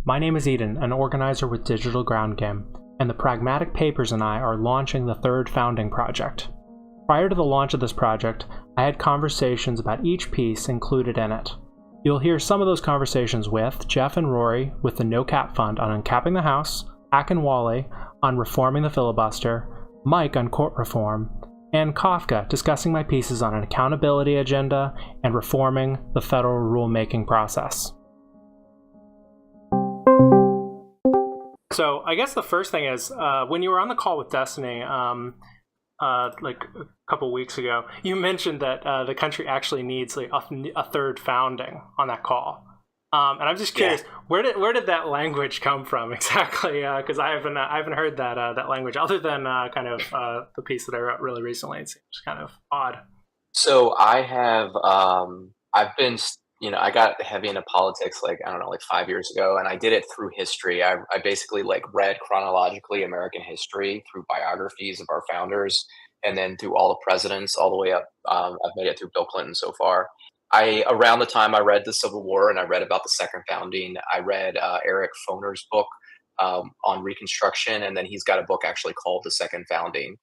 My name is Eden, an organizer with Digital Ground Game, and the Pragmatic Papers and I are launching the third founding project. Prior to the launch of this project, I had conversations about each piece included in it. You'll hear some of those conversations with Jeff and Rory with the No Cap Fund on Uncapping the House, Hack and Wally on reforming the filibuster, Mike on court reform, and Kafka discussing my pieces on an accountability agenda and reforming the federal rulemaking process. So I guess the first thing is, when you were on the call with Destiny, like a couple weeks ago, you mentioned that the country actually needs like a third founding on that call. And I'm just curious, where did that language come from exactly? Because I haven't heard that language other than kind of the piece that I wrote really recently. It seems kind of odd. So I have, I've been, I got heavy into politics like 5 years ago, and I did it through history. I basically like read chronologically American history through biographies of our founders, and then through all the presidents, all the way up. I've made it through Bill Clinton so far. Around the time I read the Civil War and I read about the second founding, I read Eric Foner's book on Reconstruction, and then he's got a book actually called The Second Founding.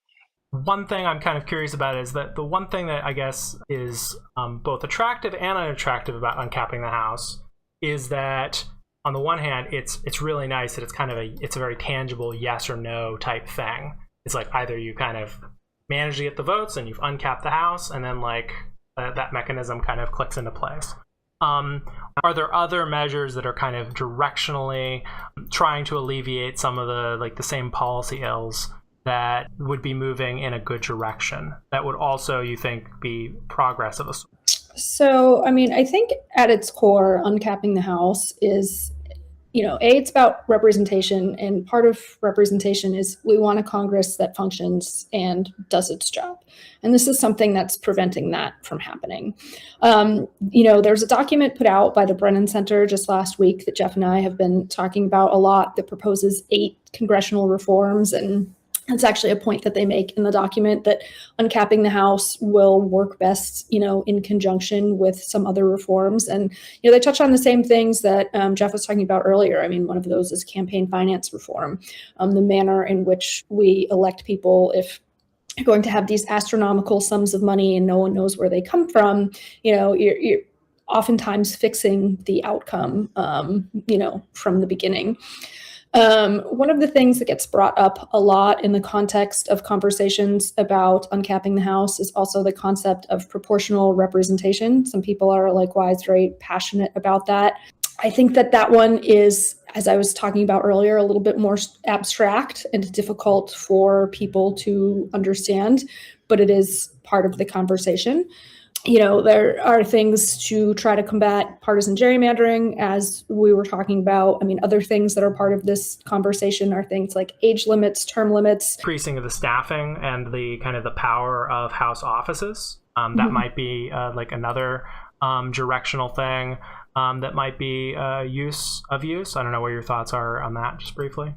One thing I'm kind of curious about is that the one thing that I guess is both attractive and unattractive about Uncapping the House is that on the one hand, it's really nice that it's a very tangible yes or no type thing. It's like either you kind of manage to get the votes and you've uncapped the House, and then like that mechanism kind of clicks into place. Are there other measures that are kind of directionally trying to alleviate some of the same policy ills that would be moving in a good direction that would also, you think, be progress of a sort? So, I think at its core, Uncapping the House is, it's about representation, and part of representation is we want a Congress that functions and does its job. And this is something that's preventing that from happening. There's a document put out by the Brennan Center just last week that Jeff and I have been talking about a lot that proposes 8 congressional reforms, and it's actually a point that they make in the document that Uncapping the House will work best, in conjunction with some other reforms. And, they touch on the same things that Jeff was talking about earlier. One of those is campaign finance reform, the manner in which we elect people. If you're going to have these astronomical sums of money and no one knows where they come from, you're oftentimes fixing the outcome, from the beginning. One of the things that gets brought up a lot in the context of conversations about Uncapping the House is also the concept of proportional representation. Some people are likewise very passionate about that. I think that one is, as I was talking about earlier, a little bit more abstract and difficult for people to understand, but it is part of the conversation. There are things to try to combat partisan gerrymandering, as we were talking about. Other things that are part of this conversation are things like age limits, term limits. Increasing of the staffing and the kind of the power of House offices. That might be like another directional thing that might be use. I don't know what your thoughts are on that, just briefly.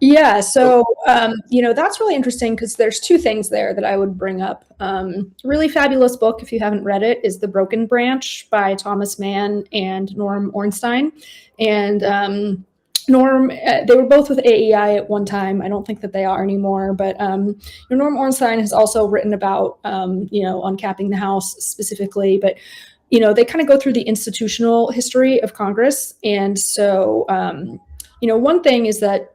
Yeah, so, that's really interesting because there's 2 things there that I would bring up. Really fabulous book, if you haven't read it, is The Broken Branch by Thomas Mann and Norm Ornstein. And Norm, they were both with AEI at one time. I don't think that they are anymore, but Norm Ornstein has also written about, Uncapping the House specifically, but they kind of go through the institutional history of Congress. And so, one thing is that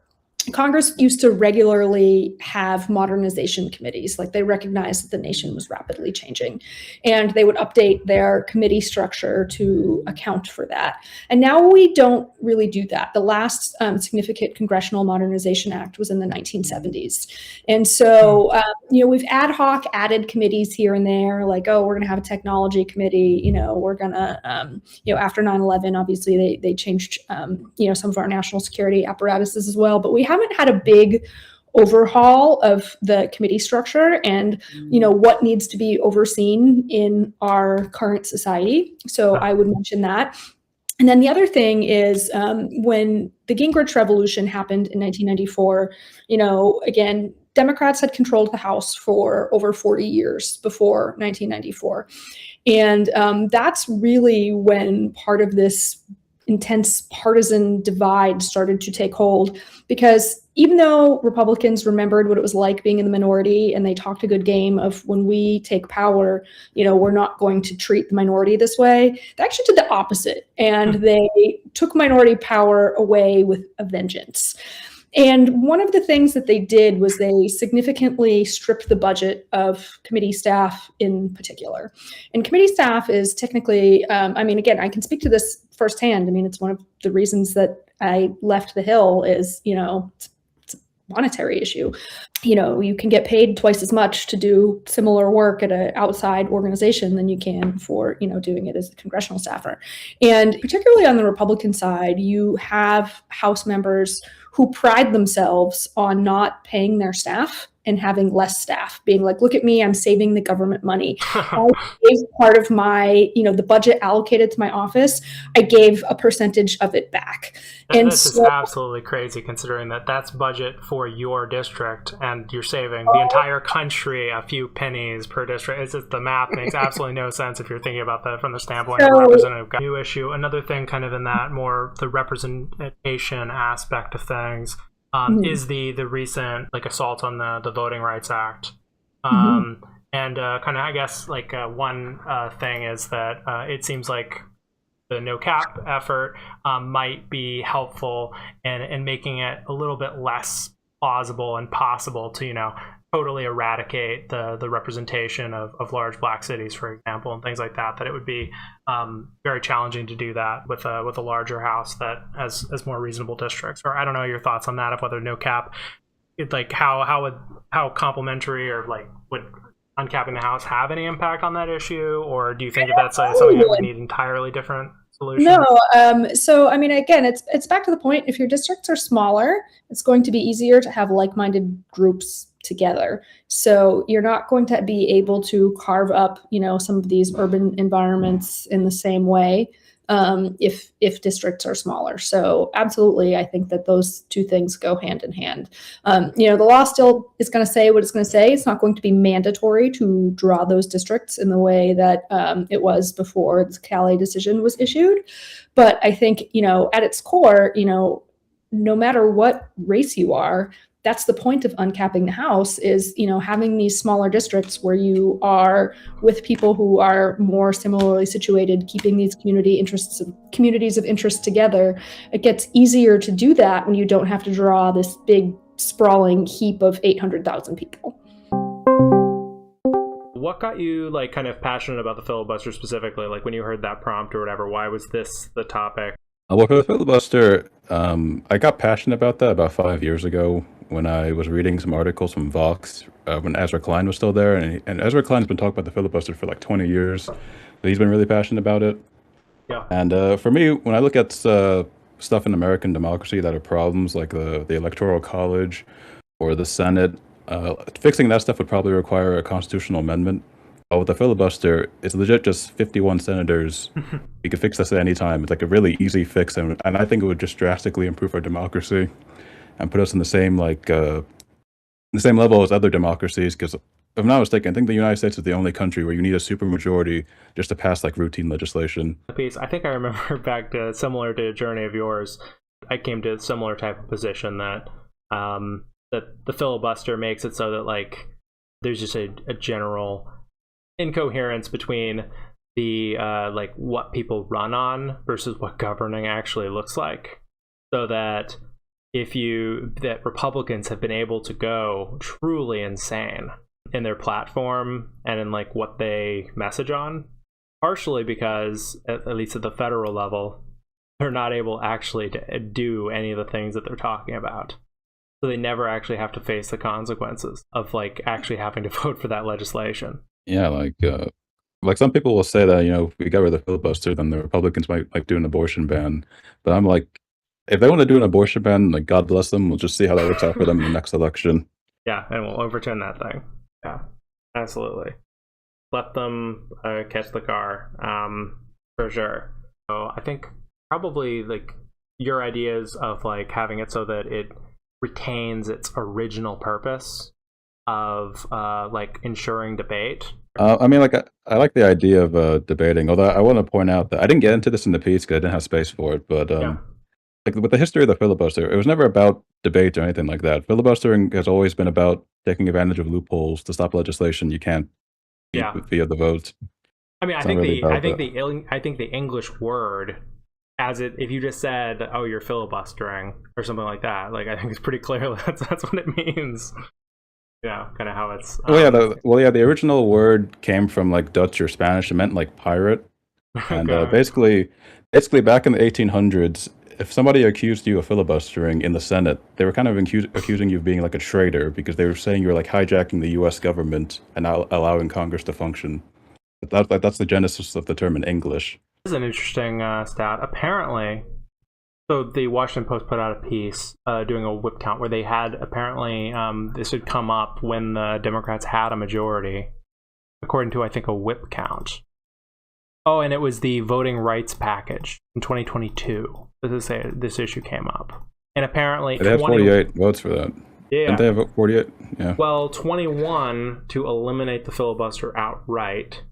Congress used to regularly have modernization committees. Like, they recognized that the nation was rapidly changing, and they would update their committee structure to account for that. And now we don't really do that. The last significant Congressional Modernization Act was in the 1970s. And so, we've ad hoc added committees here and there, like, we're going to have a technology committee, we're going to, after 9/11, obviously they changed, some of our national security apparatuses as well, but we haven't had a big overhaul of the committee structure and, what needs to be overseen in our current society. So I would mention that. And then the other thing is when the Gingrich Revolution happened in 1994, again, Democrats had controlled the House for over 40 years before 1994. And that's really when part of this intense partisan divide started to take hold, because even though Republicans remembered what it was like being in the minority, and they talked a good game of, when we take power, we're not going to treat the minority this way, they actually did the opposite. And they took minority power away with a vengeance. And one of the things that they did was they significantly stripped the budget of committee staff in particular. And committee staff is technically, again, I can speak to this firsthand. It's one of the reasons that I left the Hill is, it's a monetary issue. You can get paid twice as much to do similar work at an outside organization than you can for, doing it as a congressional staffer. And particularly on the Republican side, you have House members who pride themselves on not paying their staff and having less staff, being like, look at me, I'm saving the government money. I gave part of my, the budget allocated to my office, I gave a percentage of it back. And this is absolutely crazy, considering that that's budget for your district, and you're saving the entire country a few pennies per district. It's just, the math makes absolutely no sense if you're thinking about that from the standpoint of a representative. New issue, another thing kind of in that more the representation aspect of things. Is the recent assault on the Voting Rights Act. And kind of, I guess, one thing is that it seems like the no cap effort might be helpful in making it a little bit less plausible and possible to, totally eradicate the representation of large black cities, for example, and things like that. That it would be very challenging to do that with a larger house that has more reasonable districts. Or I don't know your thoughts on that, of whether no cap, how complementary or would uncapping the House have any impact on that issue, or do you think that's something that would need entirely different solution? No. So, again, it's back to the point. If your districts are smaller, it's going to be easier to have like-minded groups together. So you're not going to be able to carve up, some of these urban environments in the same way if districts are smaller. So absolutely, I think that those two things go hand in hand. The law still is going to say what it's going to say. It's not going to be mandatory to draw those districts in the way that it was before the Calais decision was issued. But I think, at its core, no matter what race you are, that's the point of uncapping the House is, having these smaller districts where you are with people who are more similarly situated, keeping these communities of interest together. It gets easier to do that when you don't have to draw this big sprawling heap of 800,000 people. What got you kind of passionate about the filibuster specifically? When you heard that prompt or whatever, why was this the topic? Well, for the filibuster, I got passionate about that about 5 years ago when I was reading some articles from Vox when Ezra Klein was still there. And Ezra Klein's been talking about the filibuster for 20 years. So he's been really passionate about it. Yeah. And for me, when I look at stuff in American democracy that are problems, like the Electoral College or the Senate, fixing that stuff would probably require a constitutional amendment. With the filibuster, it's legit just 51 senators. You can fix this at any time. It's a really easy fix, and I think it would just drastically improve our democracy and put us in the same level as other democracies. Because if I'm not mistaken, I think the United States is the only country where you need a supermajority just to pass routine legislation. I think I remember back to similar to a journey of yours. I came to a similar type of position that the filibuster makes it so that there's just a general incoherence between the what people run on versus what governing actually looks like, so that that Republicans have been able to go truly insane in their platform and in what they message on, partially because at least at the federal level they're not able actually to do any of the things that they're talking about, so they never actually have to face the consequences of actually having to vote for that legislation. Yeah, some people will say that, if we got rid of the filibuster, then the Republicans might do an abortion ban. But I'm if they want to do an abortion ban, God bless them. We'll just see how that works out for them in the next election. Yeah, and we'll overturn that thing. Yeah, absolutely. Let them catch the car, for sure. So I think probably your ideas of having it so that it retains its original purpose of like ensuring debate? I mean, like I like the idea of debating. Although I want to point out that I didn't get into this in the piece because I didn't have space for it. But Yeah. like with the history of the filibuster, it was never about debate or anything like that. Filibustering has always been about taking advantage of loopholes to stop legislation you can't beat Yeah. via the vote. I mean, It's not really about I think the English word, if you just said, "Oh, you're filibustering" or something like that, like I think it's pretty clear that's what it means. Yeah, kind of how it's. The original word came from like Dutch or Spanish. It meant like pirate, and basically back in the 1800s, if somebody accused you of filibustering in the Senate, they were kind of accusing you of being like a traitor because they were saying you were like hijacking the U.S. government and not allowing Congress to function. That's the genesis of the term in English. This is an interesting stat. Apparently, so the Washington Post put out a piece doing a whip count where they had apparently this had come up when the Democrats had a majority, according to I think a whip count. Oh, and it was the voting rights package in 2022. This issue came up, and apparently they had 48 votes for that. Yeah, didn't they have 48? Yeah. Well, 21 to eliminate the filibuster outright.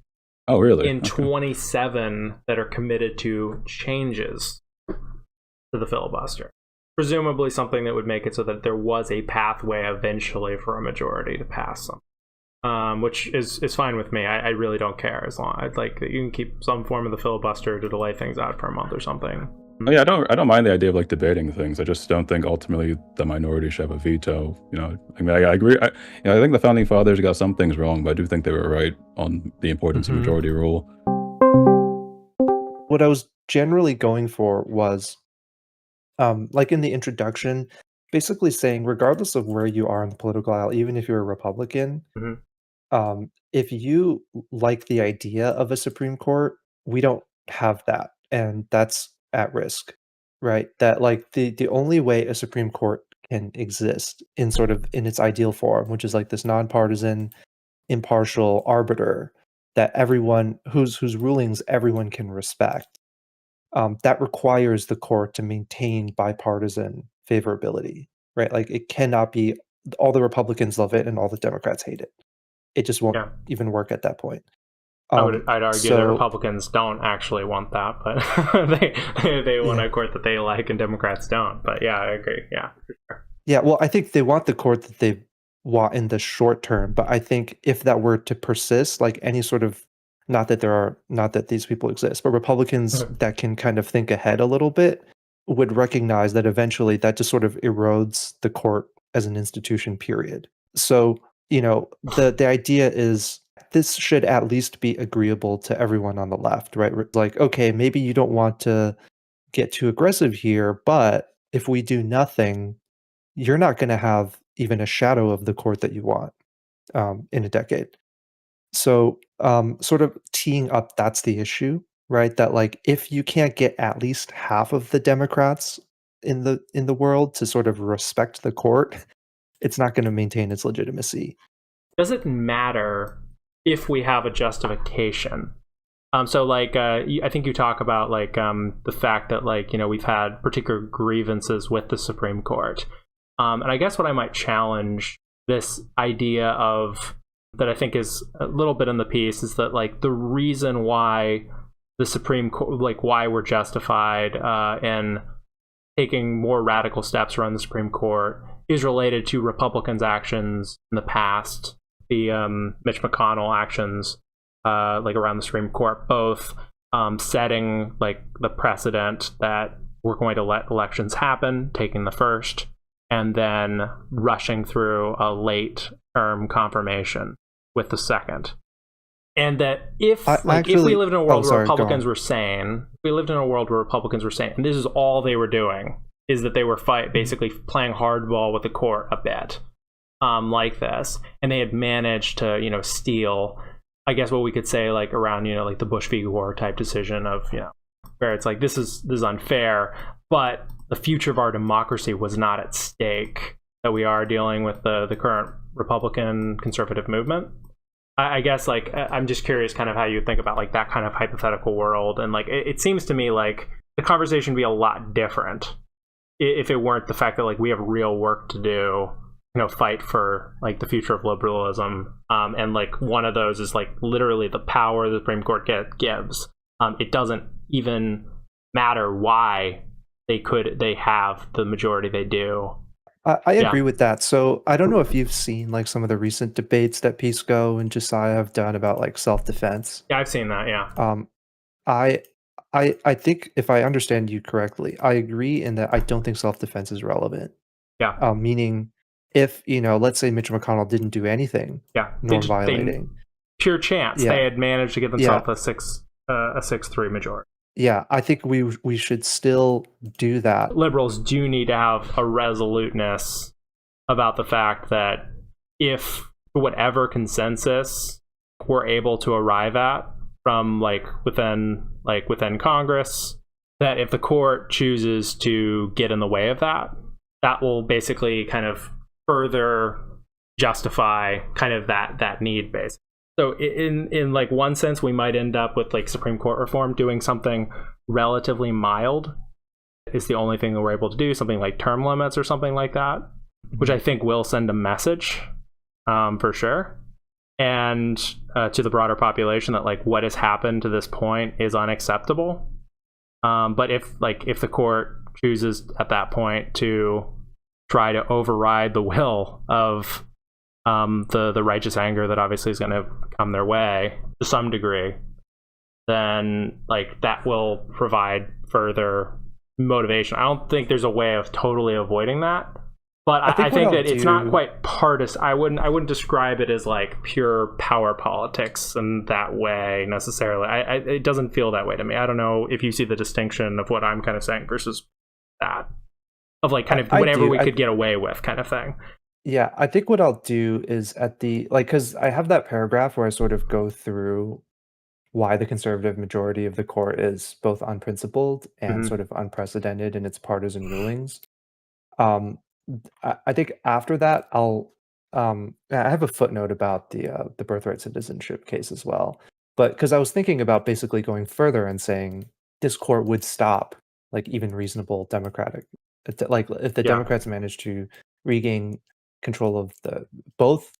Oh, really? In 27 that are committed to changes to the filibuster. Presumably something that would make it so that there was a pathway eventually for a majority to pass them. Which is fine with me. I really don't care as long as like you can keep some form of the filibuster to delay things out for a month or something. Oh, yeah, I don't mind the idea of like debating things. I just don't think ultimately the minority should have a veto. You know, I mean, I agree. I think the founding fathers got some things wrong, but I do think they were right on the importance of majority rule. What I was generally going for was, like in the introduction, basically saying, regardless of where you are in the political aisle, even if you're a Republican, if you like the idea of a Supreme Court, we don't have that, and that's at risk, right? That like the only way a Supreme Court can exist in sort of in its ideal form, which is like this nonpartisan, impartial arbiter that everyone whose rulings everyone can respect, that requires the court to maintain bipartisan favorability, right? Like it cannot be all the Republicans love it and all the Democrats hate it. It just won't even work at that point. I'd argue that Republicans don't actually want that, but they want a court that they like and Democrats don't. But yeah, I agree. Yeah, for sure. Yeah, well, I think they want the court that they want in the short term, but I think if that were to persist, like any sort of, not that these people exist, but Republicans that can kind of think ahead a little bit would recognize that eventually that just sort of erodes the court as an institution, period. So, you know, the idea is this should at least be agreeable to everyone on the left, right? Like, okay, maybe you don't want to get too aggressive here, but if we do nothing, you're not going to have even a shadow of the court that you want in a decade. So sort of teeing up, that's the issue, right? That like if you can't get at least half of the Democrats in the world to sort of respect the court, it's not going to maintain its legitimacy. Does it matter if we have a justification? So like I think you talk about like the fact that like, you know, we've had particular grievances with the Supreme Court. And I guess what I might challenge this idea of that I think is a little bit in the piece is that like the reason why the Supreme Court, like why we're justified in taking more radical steps around the Supreme Court is related to Republicans' actions in the past, the Mitch McConnell actions like around the Supreme Court, both setting like the precedent that we're going to let elections happen, taking the first, and then rushing through a late term confirmation with the second. And that if we lived in a world where Republicans were saying, and this is all they were doing, is that they were basically playing hardball with the court a bit, like this, and they had managed to, you know, steal, I guess what we could say, like around, you know, like the Bush v. Gore type decision of, you know, where it's like this is unfair, but the future of our democracy was not at stake. That we are dealing with the current Republican conservative movement. I guess like I'm just curious kind of how you think about like that kind of hypothetical world, and like it seems to me like the conversation would be a lot different if it weren't the fact that like we have real work to do fight for like the future of liberalism, and like one of those is like literally the power the Supreme Court gives. It doesn't even matter why they have the majority they do. I agree with that. So I don't know if you've seen like some of the recent debates that Pisco and Josiah have done about like self-defense. Yeah, I've seen that. Yeah. I think if I understand you correctly, I agree in that I don't think self-defense is relevant. Yeah. Meaning, if let's say Mitch McConnell didn't do anything, norm violating, pure chance they had managed to get themselves a 6-3 majority. Yeah, I think we should still do that. Liberals do need to have a resoluteness about the fact that if whatever consensus we're able to arrive at from within Congress, that if the court chooses to get in the way of that, that will basically kind of further justify kind of that need base. So in like one sense, we might end up with like Supreme Court reform doing something relatively mild is the only thing that we're able to do, something like term limits or something like that, which I think will send a message for sure. And to the broader population that like what has happened to this point is unacceptable. But if the court chooses at that point to try to override the will of the righteous anger that obviously is going to come their way to some degree, then like that will provide further motivation. I don't think there's a way of totally avoiding that, but I think that it's not quite partisan. I wouldn't describe it as like pure power politics in that way necessarily. It doesn't feel that way to me. I don't know if you see the distinction of what I'm kind of saying versus that of like kind of whatever we could get away with kind of thing. Yeah, I think what I'll do is at the because I have that paragraph where I sort of go through why the conservative majority of the court is both unprincipled and sort of unprecedented in its partisan rulings. I think after that I have a footnote about the birthright citizenship case as well. But because I was thinking about basically going further and saying this court would stop like even reasonable democratic, like if the Democrats managed to regain control of both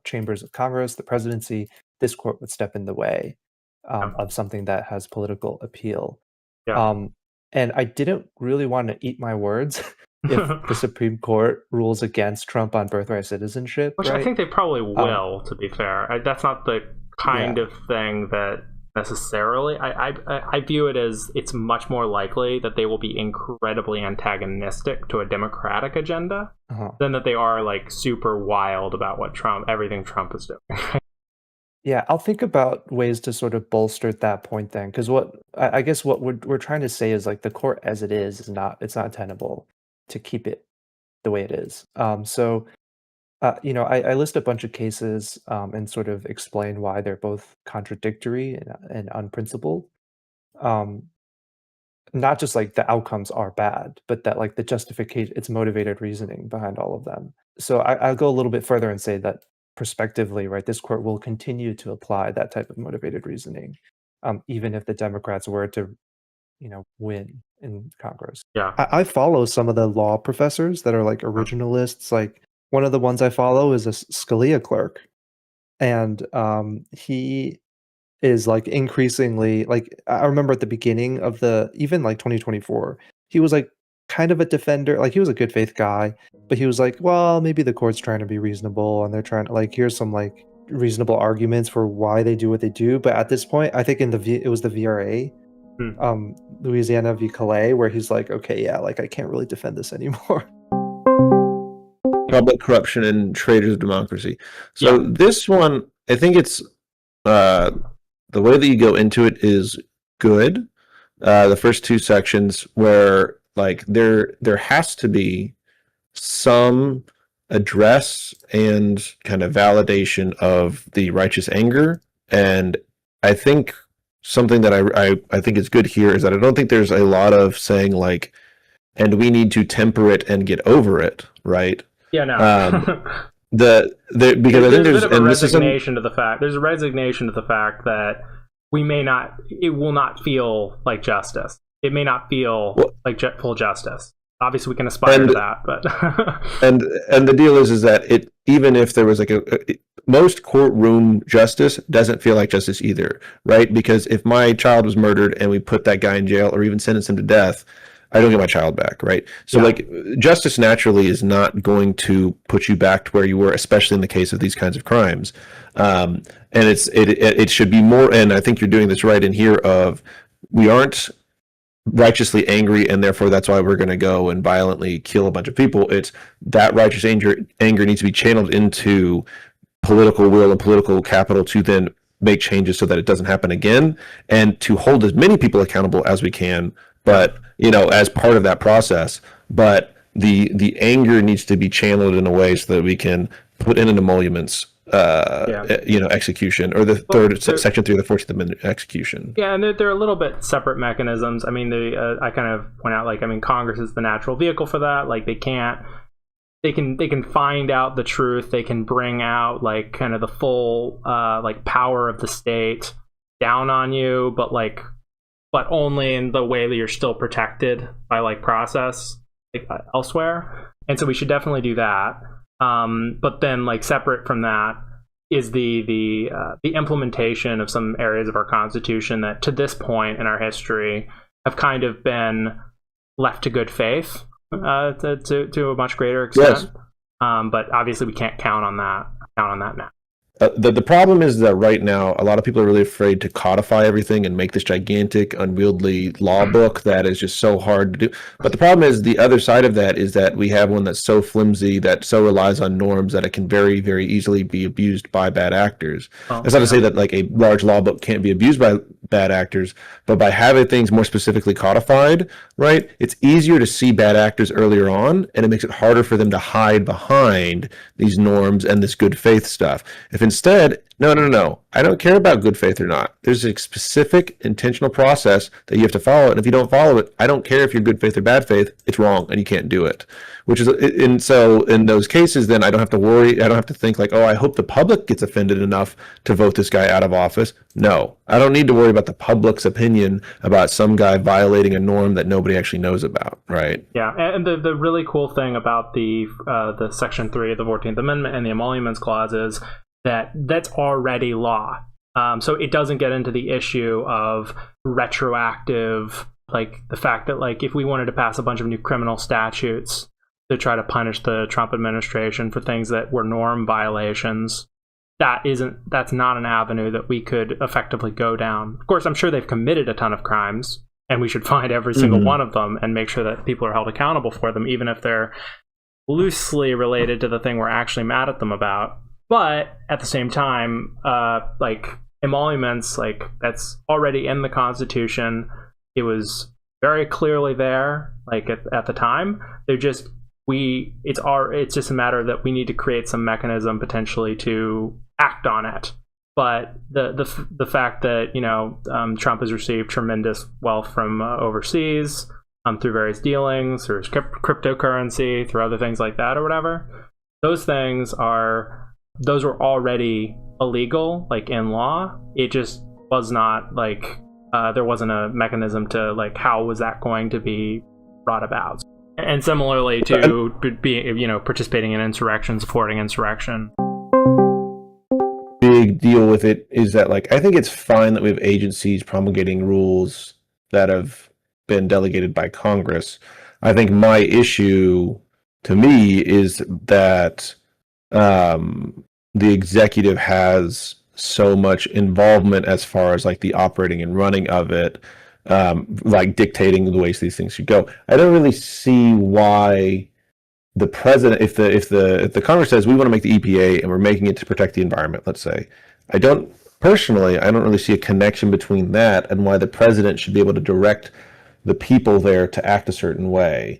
chambers of Congress, the presidency, this court would step in the way of something that has political appeal. And I didn't really want to eat my words if the Supreme Court rules against Trump on birthright citizenship. Which I think they probably will, to be fair. That's not the kind of thing that necessarily. I view it as it's much more likely that they will be incredibly antagonistic to a democratic agenda than that they are like super wild about everything Trump is doing. Yeah, I'll think about ways to sort of bolster that point then, because I guess what we're trying to say is like the court as it is not tenable to keep it the way it is. I list a bunch of cases and sort of explain why they're both contradictory and unprincipled. Not just like the outcomes are bad, but that like the justification, it's motivated reasoning behind all of them. So I'll go a little bit further and say that prospectively, right, this court will continue to apply that type of motivated reasoning, even if the Democrats were to, win in Congress. Yeah, I follow some of the law professors that are like originalists. Like one of the ones I follow is a Scalia clerk, and he is like increasingly like I remember at the beginning of even like 2024, he was like kind of a defender, like he was a good faith guy, but he was like, well, maybe the court's trying to be reasonable and they're trying to like here's some like reasonable arguments for why they do what they do. But at this point, I think it was the VRA, Louisiana v. Calais, where he's like, okay, yeah, like I can't really defend this anymore. Public corruption and traitors of democracy. So this one, I think it's the way that you go into it is good. The first two sections where like there has to be some address and kind of validation of the righteous anger. And I think something that I think is good here is that I don't think there's a lot of saying like, and we need to temper it and get over it, right? Yeah, no. Because I think there's a resignation to the fact. There's a resignation to the fact that it will not feel like justice. It may not feel like full justice. Obviously, we can aspire to that, but and the deal is that it, even if there was like most courtroom justice doesn't feel like justice either, right? Because if my child was murdered and we put that guy in jail or even sentenced him to death, I don't get my child back, right? So like justice naturally is not going to put you back to where you were, especially in the case of these kinds of crimes. And it should be more, and I think you're doing this right in here of, we aren't righteously angry and therefore that's why we're going to go and violently kill a bunch of people. It's that righteous anger needs to be channeled into political will and political capital to then make changes so that it doesn't happen again, and to hold as many people accountable as we can, but as part of that process. But the anger needs to be channeled in a way so that we can put in an emoluments execution, or the section 3 of the 14th Amendment execution. Yeah, and they're a little bit separate mechanisms. I mean, I kind of point out, like, I mean, Congress is the natural vehicle for that. Like, they can find out the truth. They can bring out, like, kind of the full like power of the state down on you, but only in the way that you're still protected by, like, process, like, elsewhere. And so we should definitely do that. But then, like, separate from that is the implementation of some areas of our Constitution that, to this point in our history, have kind of been left to good faith to a much greater extent. Yes. But obviously, we can't count on that now. The problem is that right now, a lot of people are really afraid to codify everything and make this gigantic, unwieldy law book that is just so hard to do. But the problem is, the other side of that is that we have one that's so flimsy, that so relies on norms, that it can very, very easily be abused by bad actors. That's not to say that, like, a large law book can't be abused by bad actors, but by having things more specifically codified, right, it's easier to see bad actors earlier on, and it makes it harder for them to hide behind these norms and this good faith stuff. If instead, no, I don't care about good faith or not. There's a specific intentional process that you have to follow, and if you don't follow it, I don't care if you're good faith or bad faith, it's wrong and you can't do it. And so in those cases, then I don't have to worry, I don't have to think like, oh, I hope the public gets offended enough to vote this guy out of office. No, I don't need to worry about the public's opinion about some guy violating a norm that nobody actually knows about, right? Yeah, and the really cool thing about the Section 3 of the 14th Amendment and the emoluments clause is that's already law. So it doesn't get into the issue of retroactive, like the fact that, like, if we wanted to pass a bunch of new criminal statutes to try to punish the Trump administration for things that were norm violations, that's not an avenue that we could effectively go down. Of course, I'm sure they've committed a ton of crimes, and we should find every single one of them and make sure that people are held accountable for them, even if they're loosely related to the thing we're actually mad at them about. But at the same time, like, emoluments, like, that's already in the Constitution. It was very clearly there, like, at the time. They're just it's just a matter that we need to create some mechanism potentially to act on it. But the fact that Trump has received tremendous wealth from overseas through various dealings, through cryptocurrency, through other things like that or whatever, those were already illegal, like, in law. It just was not, like, there wasn't a mechanism to, like, how was that going to be brought about. And similarly to participating in insurrection, supporting insurrection. Big deal with it is that, like, I think it's fine that we have agencies promulgating rules that have been delegated by Congress. I think my issue, to me, is that the executive has so much involvement as far as, like, the operating and running of it, like dictating the ways these things should go. I don't really see why the president, if the Congress says we want to make the EPA and we're making it to protect the environment, let's say, I don't really see a connection between that and why the president should be able to direct the people there to act a certain way,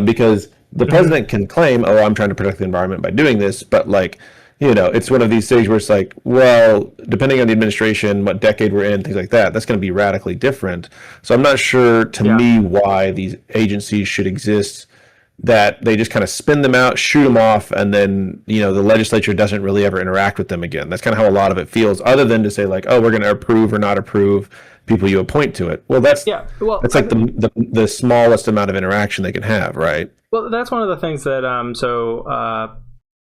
because the president can claim, oh, I'm trying to protect the environment by doing this, but, like, it's one of these things where it's like, well, depending on the administration, what decade we're in, things like that, that's going to be radically different. So I'm not sure, to me, why these agencies should exist that they just kind of spin them out, shoot them off, and then the legislature doesn't really ever interact with them again. That's kind of how a lot of it feels, other than to say like, oh, we're going to approve or not approve people you appoint to it. Well, that's like the smallest amount of interaction they can have, right? Well, that's one of the things that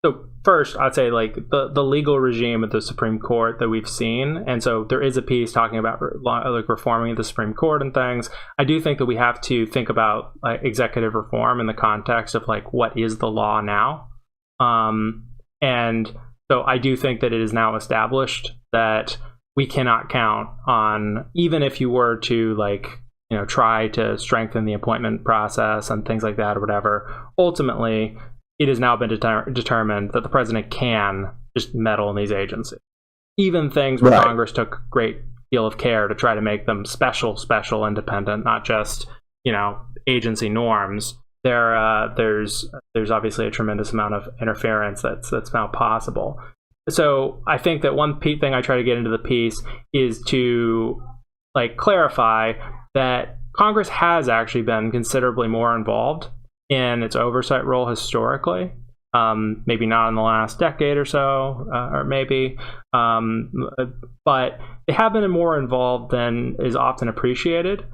so first, I'd say like the legal regime at the Supreme Court that we've seen, and so there is a piece talking about like reforming the Supreme Court and things. I do think that we have to think about like executive reform in the context of like what is the law now, and so I do think that it is now established that we cannot count on, even if you were to like try to strengthen the appointment process and things like that or whatever, ultimately it has now been determined that the president can just meddle in these agencies. Even things where Congress took a great deal of care to try to make them special independent, not just, agency norms. There's obviously a tremendous amount of interference that's now possible. So I think that one thing I try to get into the piece is to like clarify that Congress has actually been considerably more involved in its oversight role historically, maybe not in the last decade or so, or maybe, but they have been more involved than is often appreciated,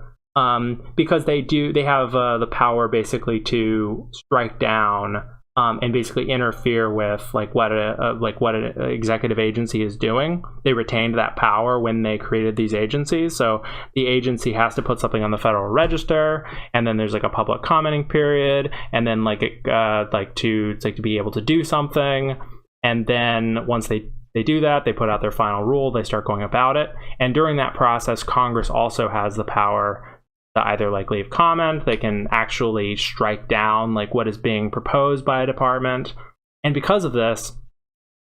because they have the power basically to strike down and basically interfere with like what an executive agency is doing. They retained that power when they created these agencies. So the agency has to put something on the Federal Register, and then there's like a public commenting period, and then to be able to do something, and then once they do that, they put out their final rule, they start going about it, and during that process, Congress also has the power to either like leave comment, they can actually strike down like what is being proposed by a department. And because of this,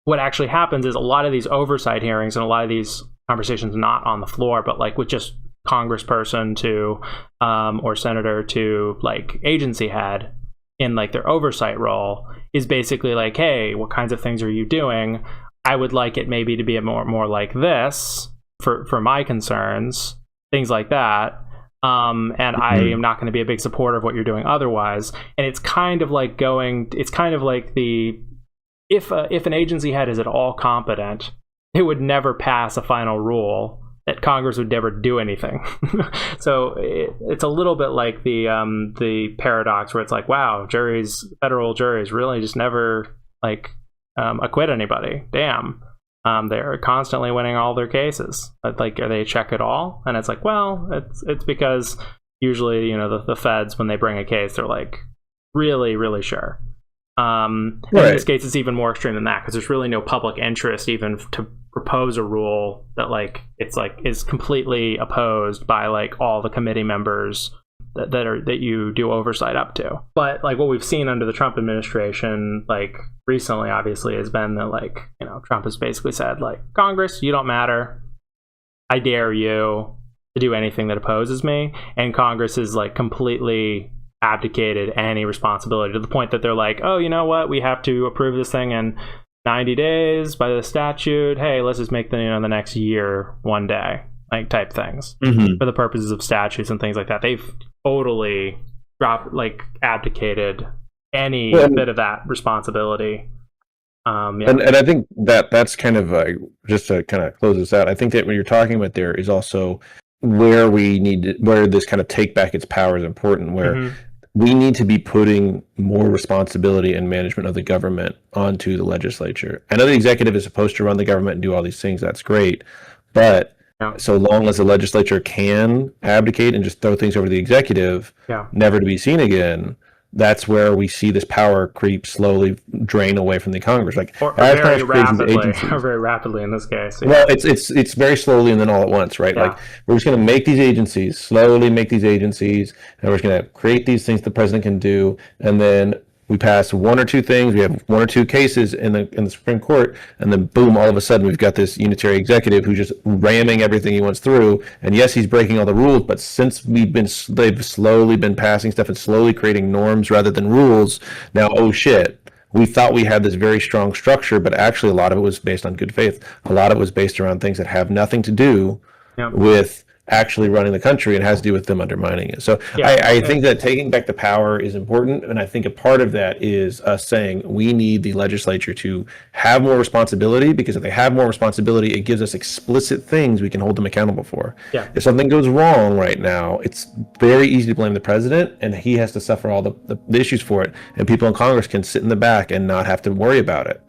what actually happens is a lot of these oversight hearings and a lot of these conversations not on the floor, but like with just congressperson to or senator to like agency head in like their oversight role, is basically like, hey, what kinds of things are you doing? I would like it maybe to be more like this for my concerns, things like that. And I am not going to be a big supporter of what you're doing otherwise. And it's kind of like if an agency head is at all competent, it would never pass a final rule that Congress would never do anything. So it's a little bit like the paradox where it's like, wow, federal juries really just never like acquit anybody. Damn. They're constantly winning all their cases. Like, are they check it all? And it's like, well, it's because usually, the feds, when they bring a case, they're like really, really sure. In this case, it's even more extreme than that, because there's really no public interest even to propose a rule that like is completely opposed by like all the committee members that you do oversight up to. But like what we've seen under the Trump administration, like recently, obviously, has been that like Trump has basically said like, Congress, you don't matter. I dare you to do anything that opposes me, and Congress is like completely abdicated any responsibility to the point that they're like, oh, you know what? We have to approve this thing in 90 days by the statute. Hey, let's just make the next year one day, like type things for the purposes of statutes and things like that. They've totally abdicated any bit of that responsibility. And I think that's kind of just to kind of close this out. I think that what you're talking about there is also where this kind of take back its power is important, where we need to be putting more responsibility and management of the government onto the legislature. I know the executive is supposed to run the government and do all these things. That's great. But so long as the legislature can abdicate and just throw things over to the executive, never to be seen again, that's where we see this power creep slowly drain away from the Congress. Like or very rapidly in this case. Yeah. Well, it's very slowly and then all at once, right? Yeah. Like we're just going to make these agencies, slowly make these agencies, and we're just going to create these things the president can do, and then we pass one or two things, we have one or two cases in the Supreme Court, and then boom, all of a sudden we've got this unitary executive who's just ramming everything he wants through. And yes, he's breaking all the rules, but since they've slowly been passing stuff and slowly creating norms rather than rules, now, oh shit, we thought we had this very strong structure, but actually a lot of it was based on good faith. A lot of it was based around things that have nothing to do with actually running the country, and has to do with them undermining it. So Yeah. I think that taking back the power is important, and I think a part of that is us saying we need the legislature to have more responsibility, because if they have more responsibility, it gives us explicit things we can hold them accountable for. Yeah. If something goes wrong right now, it's very easy to blame the president, and he has to suffer all the issues for it, and people in Congress can sit in the back and not have to worry about it.